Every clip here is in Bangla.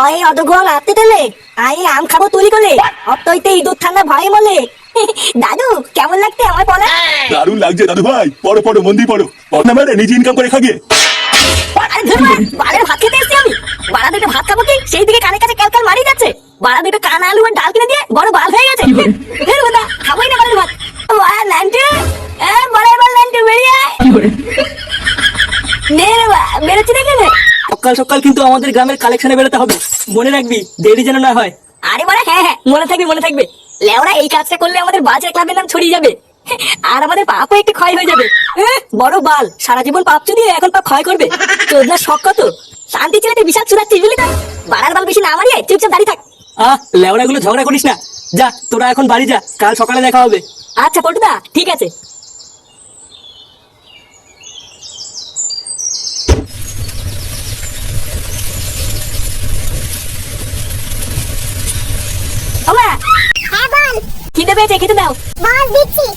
ওই অদগল আতে তেলে আই আম খাবো তুলি কোলে অতইতে ইঁদুর ঠান্ডা ভয়ে মলে। দাদু কেমন লাগতে আমার বলা? দারুণ লাগছে দাদু ভাই, পড়ো পড়ো মন দিয়ে পড়ো। পড়না মেরে নিজে ইনকাম করে খাগিয়ে। আরে ধুর বাড়ার ভাত খেতে এসেছি আমি। বাড়া দুটো ভাত খাবো কি সেই দিকে কানে কাছে ক্যালকাল মারি যাচ্ছে। বাড়া দুটো কানা আলু আর ডাল কিনে দিয়ে বড় বাল হয়ে গেছে। ধুর না খাবোই না বাড়ার ভাত। ল্যান্টু বড় এবার ল্যান্টু বেরিয়ে আয়। নে রে বা বেরোচ্ছি দেখে নে। সকাল সকাল কিন্তু আমাদের গ্রামের কালেকশনে বেরোতে হবে, মনে রাখবি, দেরি যেন না হয়। আরে বাড়া হ্যাঁ হ্যাঁ মনে থাকবে মনে থাকবে। লেওরা এই কাজটা করলে আমাদের বাজার ক্লাবের নাম ছড়িয়ে যাবে আর আমাদের পাপও একটু ক্ষয় হয়ে যাবে। বড় বাল সারা জীবন পাপ চুদিয়ে এখন পাপ ক্ষয় করবে। চোদনার শখ কত, শান্তি ছেলে তুই বিশাল চুদাচ্ছিস বুঝলি তো। বাড়ার বাল বেশি না মারিয়ে চুপচাপ দাঁড়িয়ে থাক। লেওড়া গুলো ঝগড়া করিস না, যা তোরা এখন বাড়ি যা, কাল সকালে দেখা হবে। আচ্ছা পটুদা ঠিক আছে। ওমা হ্যাঁ বল। খিদে পেয়েছে খেতে দাও। বল দিচ্ছি।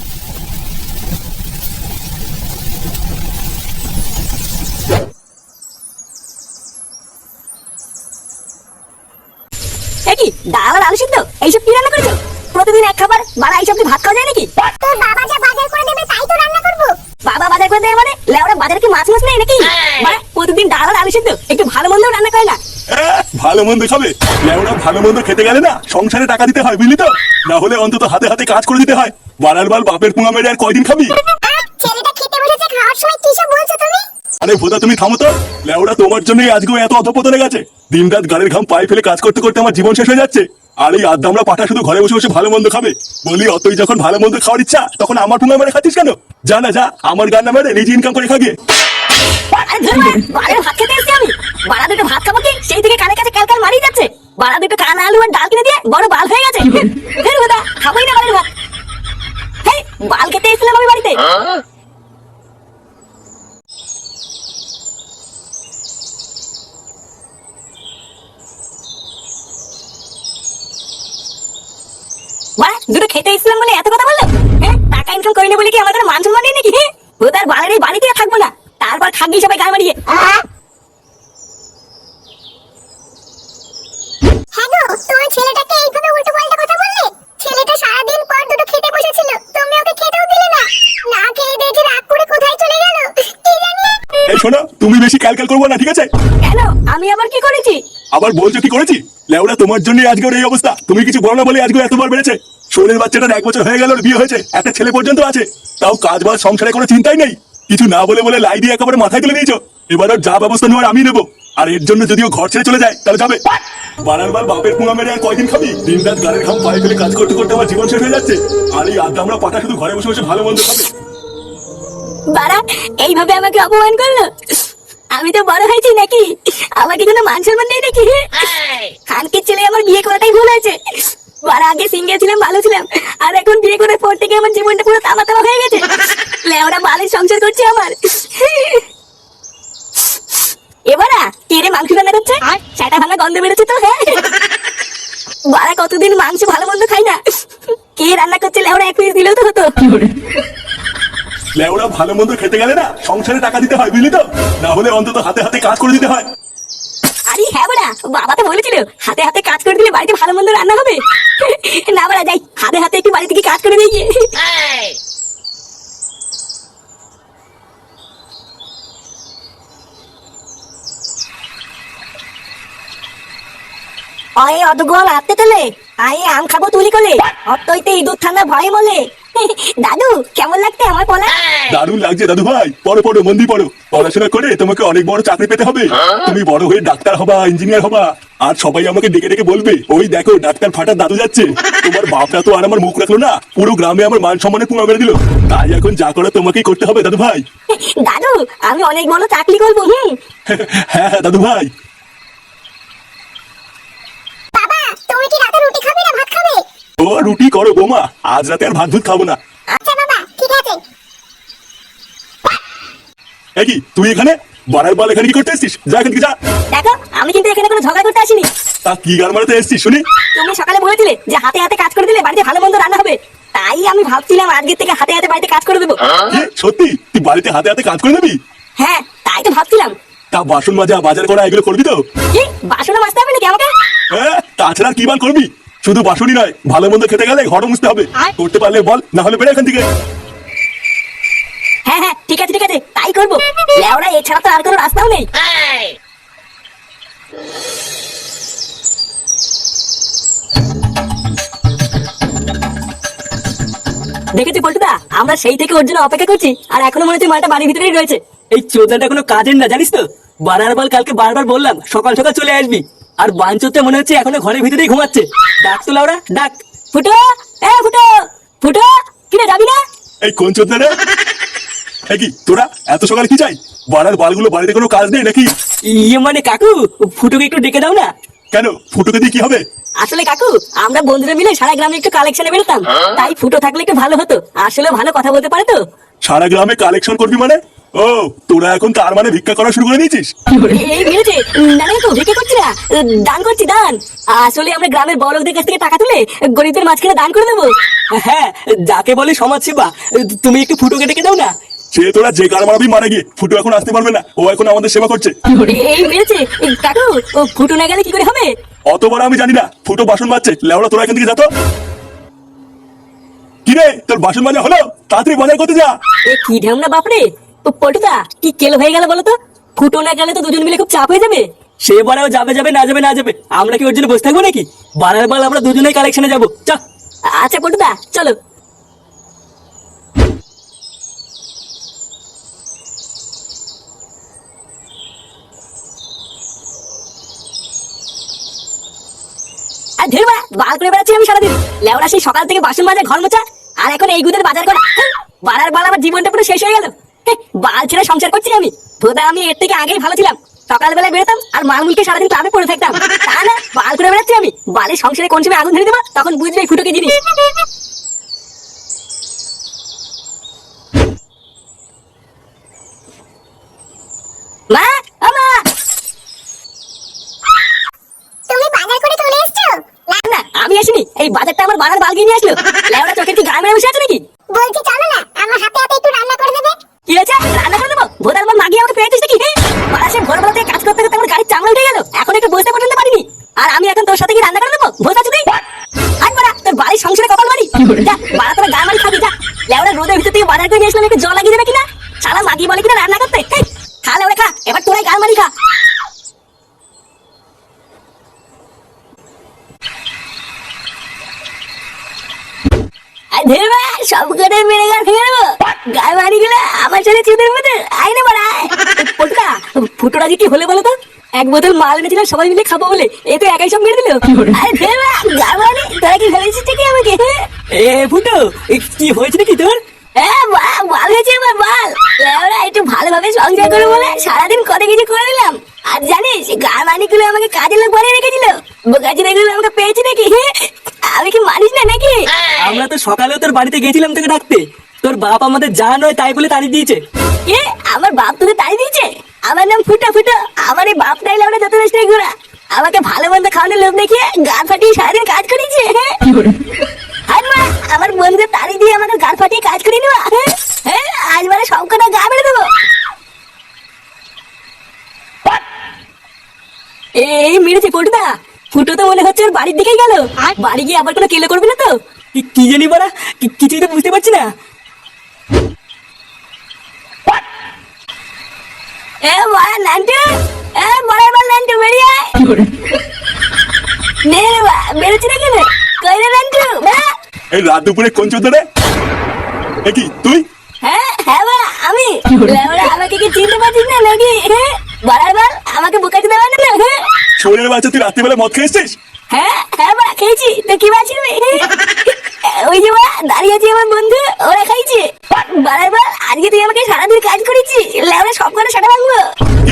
কি ডাল আর আলু সিদ্ধ এইসব কি রান্না করেছো? প্রতিদিন এক খাবার, বাড়া এইসব কি ভাত খাওয়া যায় নাকি? তোর বাবা যা বাজার করে দেবে তাই তো রান্না করব। বাবা বাজার করে দেয় মানে লেওরা বাজারে কি মাছ মাছ নেই নাকি? বাড়া প্রতিদিন ডাল আর আলু সিদ্ধ, একটু ভালো মন্দ রান্না করে না। ভালো মন্দ খাবে? লেওরা ভালো মন্দ খেতে গেলে না সংসারে টাকা দিতে হয় বুঝলি তো, না হলে অন্তত হাতে হাতে কাজ করে দিতে হয়। বাড়ার বাল বাপের পুঙা মেরে আর কয়দিন খাবি? ছেলেটা খেতে বসেছে, খাওয়ার সময় কি সব বলছো তুমি? আরে ভোদা তুমি থামো তো। লেওরা তোমার জন্যই আজকেও এত অধপতনে গেছে। দিন রাত গাড়ির ঘাম পায়ে ফেলে কাজ করতে করতে আমার জীবন শেষ হয়ে যাচ্ছে। আর এই আদ্দামরা পাঠা শুধু ঘরে বসে বসে ভালো মন্দ খাবে। বলি অতই যখন ভালো মন্দ খাওয়ার ইচ্ছা তখন আমার পুঙা মেরে খাচ্ছিস কেন? যা না যা, আমার গান না মেরে নিজে ইনকাম করে খাগিয়ে। আরে ধুর বাড়ার ভাত খেতে এসেছি আমি। বাড়া দুটো ভাত খাবো কি সেই দিকে কানে কাছে ক্যালকাল মারি যাচ্ছে। বাড়া দুটো কানা আলু আর ডাল কিনে দিয়ে বড় বাল হয়ে গেছে। ধুর দাদা খাবোই না বাড়ার ভাত। হেই বাল খেতে এসেছিলাম আমি বাড়িতে। বাড়া দুটো খেতে এসেছিলাম বলে এত কথা বললো? হ্যাঁ টাকা ইনকাম করি না বলে কি আমার কোনো মান সম্মান নেই নাকি? ও তার বাড়ির এই বাড়িতে থাকবো না, তারপর খাবি সবাই গায়ে মারিয়ে। হ্যাঁ গো, তোমার ছেলেটাকে এইভাবে উল্টো পাল্টা কথা বললে? ছেলেটা সারাদিন পর দুটো খেতে বসেছিল, তুমি ওকে খেতেও দিলে না। না খেয়ে দেখে রাগ করে কোথায় চলে গেল কি জানি। এই শোনো, তুমি বেশি ক্যালকাল করবো না ঠিক আছে? কেন আমি আবার কি করেছি? আবার বলছো কি করেছি? লেওরা তোমার জন্যই আজকের এই অবস্থা। তুমি কিছু বলো না বলে আজকে এতবার বেড়েছে। শোনের বাচ্চাটার 1 বছর হয়ে গেল, বিয়ে হয়েছে, একটা ছেলে পর্যন্ত আছে, তাও কাজ বাজ সংসারে কোনো চিন্তাই নেই। কিছু না বলে বলে লাই দিয়ে একেবারে মাথায় তুলে নিয়েছো। এবার ওর যা ব্যবস্থা নেওয়ার আমি নেবো। আর এর জন্য যদি ও ঘর ছেড়ে চলে যায় তাহলে যাবে। বারার বার বাপের পুঙা মেরে আর কয়দিন খাবি? দিন রাত গাড়ির ঘাম পায়ে ফেলে কাজ করতে করতে আমার জীবন শেষ হয়ে যাচ্ছে। আর এই আদ্দামরা পাঠা শুধু ঘরে বসে বসে ভালো মন্দ খাবে। বাড়া এইভাবে আমাকে অপমান করলো? আমি তো বড় হয়েছি নাকি? আমাকে কোনো মান সম্মান নেই নাকি? খানকির ছেলে আমার বিয়ে করাটাই ভুল হয়েছে। বাড়া আগে সিঙ্গেল ছিলাম ভালো ছিলাম, আর এখন বিয়ে করার পর থেকে আমার জীবনটা পুরো তামা তামা হয়ে গেছে। লেওরা বালের সংসার করছে আমার। এবারা কে রে মাংস রান্না করছে? সেটা ভাঙা গন্ধ বেরোচ্ছে তো। হ্যাঁ বাড়া কতদিন মাংস ভালো মন্দ খাই না, কে রান্না করছে লেওরা এক পিস দিলেও তো হতো। লেওরা ভালো মন্দ খেতে গেলে না সংসারে টাকা দিতে হয় বুঝলি তো, না হলে অন্তত হাতে হাতে কাজ করে দিতে হয়। আরে হ্যাঁ বাড়া, বাবা তো বলেছিল হাতে হাতে কাজ করে দিলে বাড়িতে ভালো মন্দ রান্না হবে। না বাড়া যাই হাতে হাতে একটু বাড়ি থেকে কাজ করে দিয়ে গিয়ে। ওই অদগল আতে তেলে আই আম খাবো তুলি কোলে অতইতে ইঁদুর ঠান্ডা ভয়ে মলে। দাদু কেমন লাগতে আমার বলা? দারুণ লাগছে দাদু ভাই, পড়ো পড়ো মন দিয়ে পড়ো। পড়াশোনা করে তোমাকে অনেক বড় চাকরি পেতে হবে। তুমি বড় হয়ে ডাক্তার হবা, ইঞ্জিনিয়ার হবা, আর সবাই আমাকে ডেকে ডেকে বলবে ওই দেখো ডাক্তার ফাটার দাদু যাচ্ছে। তোমার বাপরা তো আর আমার মুখ রাখলো না, পুরো গ্রামে আমার মান সম্মানে পুঙা মেরে দিল। তাই এখন যা করে তোমাকেই করতে হবে দাদু ভাই। দাদু আমি অনেক বড় চাকরি করবো। হ্যাঁ হ্যাঁ দাদু ভাই। বাবা তুমি কি রাতে রুটি খাবে না ভাত খাবে? ও রুটি করো বৌমা, আজ রাতে আর ভাত ভুত খাবো না। আচ্ছা বাবা ঠিক আছে। কি তুই এখানে? বাড়ার বাল এখানে কি করতে এসছিস? যা এখান থেকে যা। দেখো আমি কিন্তু এখানে কোনো ঝগড়া করতে আসিনি। তা কি গান মারাতে এসছিস শুনি? তুমি সকালে বলেছিলে যে হাতে হাতে কাজ করে দিলে বাড়িতে ভালো মন্দ রান্না হবে, তাই আমি ভাবছিলাম আজকের থেকে হাতে হাতে বাড়িতে কাজ করে দেবো। সত্যি তুই বাড়িতে হাতে হাতে কাজ করে দিবি? হ্যাঁ তাই তো ভাবছিলাম। তা বাসন মাজা বাজার করা এগুলো করবি তো? কি বাসনে মাজতে হবে নাকি আমাকে? হ্যাঁ, তাছাড়া কি বাল করবি? শুধু বাসনই নয়, ভালো মন্দ খেতে গেলে ঘর মুছতে হবে। করতে পারলে বল, না হলে বেরো এখান থেকে। হ্যাঁ হ্যাঁ ঠিক আছে তাই করবো। লেওরা এছাড়া তো আর কোনো রাস্তাও নেই। দেখেছি পল্টুদা, আমরা সেই থেকে ওর জন্য অপেক্ষা করছি, আর এখনো মনে হচ্ছে মালটা বাড়ির ভিতরেই রয়েছে। এই চোদাটা কোনো কাজের না, জানিস তো? বানার বাল কালকে বারবার বললাম সকাল সকাল চলে আসবি, আর বাঞ্চতে মনে হচ্ছে এখনো ঘরের ভিতরেই ঘুমাচ্ছে। ডাক তো লাউরা, ডাক। ফুটো, ফুটো, ফুটো, কিরে যাবি না? এই কোন চোদনা রে? এই কি তোরা এত সকালে কি চাই? বাড়ার বালগুলো বাড়িতে কোনো কাজ নেই নাকি? ইয়ে মানে কাকু, ফুটোকে একটু ডেকে দাও না। কেন, ফুটোকে দিয়ে কি হবে? আসলে কাকু, আমরা বন্ধুরা মিলে সারা গ্রামে একটু কালেকশনে বেরোতাম, তাই ফুটো থাকলে একটু ভালো হতো। আসলে ভালো কথা বলতে পারে তো। সারা গ্রামে কালেকশন করবি মানে? ও, তোরা এখন তার মানে ভিক্ষা করা শুরু করে দিয়েছিস? এই বেরোছে না না, তো ভিক্ষা করছি না, দান করছি দান। আসলে আমরা গ্রামের বড় লোকদের কাছ থেকে টাকা তুলে গরিবদের মাঝখানে দান করে দেবো। হ্যাঁ, যাকে বলে সমাজ সেবা। তুমি একটু ফুটোকে ডেকে দাও না। সে তোরা যে কার মারাবি মারা গিয়ে, ফুটো এখন আসতে পারবে না, ও এখন আমাদের সেবা করছে। এই বেরোছে কাকু, ও ফুটো না গেলে কি করে হবে? অত বড় আমি জানি না, ফুটো বাসন মাজছে। লেওড়া তোরা এখান থেকে যা তো। কি রে, তোর বাসন মাজা হলো? তাড়াতাড়ি বাজার করতে যা। এ কি ঢামনা বাপরে! ও পল্টুদা, কি কেলো হয়ে গেল বলো তো? ফুটো না গেলে তো দুজন মিলে খুব চাপ হয়ে যাবে। সে বারেও যাবে যাবে না যাবে না যাবে, আমরা কি ওর জন্য বসে থাকবো নাকি? বানার বাল আমরা দুজনেই কালেকশনে যাবো, চ। আচ্ছা পল্টুদা, চলো। আর ধীরবা বাল করে বেড়াচ্ছি আমি সারাদিন। লেওরা সেই সকাল থেকে বাসন মাজা, ঘর মোছা, আর এখন এই গুদের বাজার করা। বাড়ার বাল আমার জীবনটা পুরো শেষ হয়ে গেল। বাল ছেড়ে সংসার করছি আমি। ভোদা, আমি এর থেকে আগেই ভালো ছিলাম। সকালবেলা বেরোতাম আর মালমুলকে সারাদিন ক্লাবে পড়ে থাকতাম। তা না, বাল করে বেড়াচ্ছি আমি। বালের সংসারে কোন সময় আগুন ধরে দেবো, তখন বুঝবে এই ফুটোকে জিনিস। মা, ও মা! তুমি বাজার করে চলে এসেছো? না না, আমি আসিনি। এই বাজারটা আমার বানার বাল গিয়ে নিয়ে আসলো। লেওরা চোখের কি গায়ে মেরে বসে আছে নাকি? বলছি চলো না, আমার হাতে হাতে একটু রান্না করে দেবে। কি হয়েছে? রান্না করে দেবো? ভোদার আমার মাগিয়ে আমাকে পেয়েছিস নাকি? বাড়া, সে ভোরবেলা থেকে কাজ করতে করতে আমার গাড়ির চামড়া উঠে গেল, এখন একটু বসতে পর্যন্ত পারিনি। আর আমি এখন তোর সাথে কি রান্না করে দেবো? ভোদা চুদি! আজ বাড়া, তোর বাড়ির সংসারে কপাল মারি। যা বাড়া, তোরা গা মারি খাবি, যা। লেওরা রোদের ভিতর থেকে বাজার করে নিয়ে আসলাম, একটু জল লাগিয়ে দেবে কিনা? শালা মাগি বলে কিনা রান্না করতে। খা লেওরা খা, এবার তোরাই গা মারি খা। আর ধীরবা, সব কটাই মেরে গা ভেঙে দেবো। গায়ে মারি গেলে আমার সাথে চুদের মতো আই না বাড়া। পটুকা, ফুটোটা কি হলে বলো তো? এক বোতল মাল এনেছিলাম সবাই মিলে খাবো বলে, এ তো একাই সব মেরে দিল। আরে ধীরবা, গা মারি, তোরা কি ভেবেছিস কি আমাকে? এ ফুটো, কি হয়েছে নাকি তোর? হ্যাঁ, বাল হয়েছে আমার বাল। লেওরা একটু ভালোভাবে সংসার করে বলে সারাদিন কত কিছু করে দিলাম। আর জানিস, গা মানিগুলো আমাকে কাজে লোক বানিয়ে রেখেছিল। বোকাচিনাগুলো আমাকে পেয়েছি নাকি? আমি কি মানিস না নাকি? আমরা তো সকালেও তোর বাড়িতে গেছিলাম তোকে ডাকতে। তোর বাপ আমাদের যা নয় তাই বলে তাড়িয়ে দিয়েছে। কে? আমার বাপ তোকে তাই দিয়েছে? আমার নাম ফুটো ফুটো। আমার এই বাপটাই লেওরা যত নষ্ট ঘোরা। আমাকে ভালো মন্দ খাওয়ানোর লোভ দেখিয়ে গা ফাটিয়ে সারাদিন কাজ করেছে। আর মা, আমার বন্ধুদের তাড়ি দিয়ে আমাকে গা ফাটিয়ে কাজ করে নেওয়া। হ্যাঁ, আজ মানে সব কটা গা মেরে দেবো। এই মেরেছে পটুদা। ফুটো তো মনে হচ্ছে ওর বাড়ির দিকেই গেল। বাড়ি গিয়ে আবার কোনো কেলো করবে না তো? কি জানি বাড়া, কিছুই তো বুঝতে পারছি না। এ বড়া নান্টু, এ বড়া বল নান্টু, বেরিয়ে আয়। নে রে বা, বেরোচ্ছি না কেন? কই রে নান্টু, বা? এই রাত দুপুরে কোন চোদনা রে? এ কি তুই? হ্যাঁ হ্যাঁ বা, আমি। লেওরা, আমাকে কি চিনতে পারছিস না নাকি? বড়া বল, আমাকে বোকাতে দেওয়া না? শোনের বাচ্চা, তুই রাত্রিবেলা মদ খেয়েছিস? হ্যাঁ হ্যাঁ বা, খেয়েছি তো। কি বাঁচিস? ওই যে বা দাঁড়িয়ে আছে আমার বন্ধু, ওরা খাইছে। বড়া বল, আজকে তুই আমাকে সারাদিন কাজ করেছিস। লেওরা, সব করে সেটা ভাঙবো।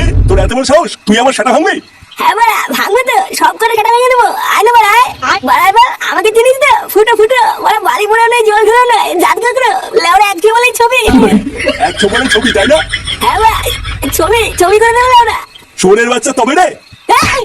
এ, তোর এত বড় সাহস, তুই আমার সেটা ভাঙবি? হ্যাঁ বাড়া, ভাঙবো তো, সব করে সেটা ভেঙে দেবো। আয় না বাড়া, আয় বাড়া। এবার আমাকে চিনিস তো? ফুটো ফুটো, ওরা বাড়ি পোড়া নয়, জল ঘোরা নয়, জাত কাঁকড়ো। লেওরা এক বলেই ছবি। এক ছবি ছবি, তাই না? হ্যাঁ বাড়া, ছবি ছবি করে দেবো লেওরা। শোনের বাচ্চা তবে রে। এই!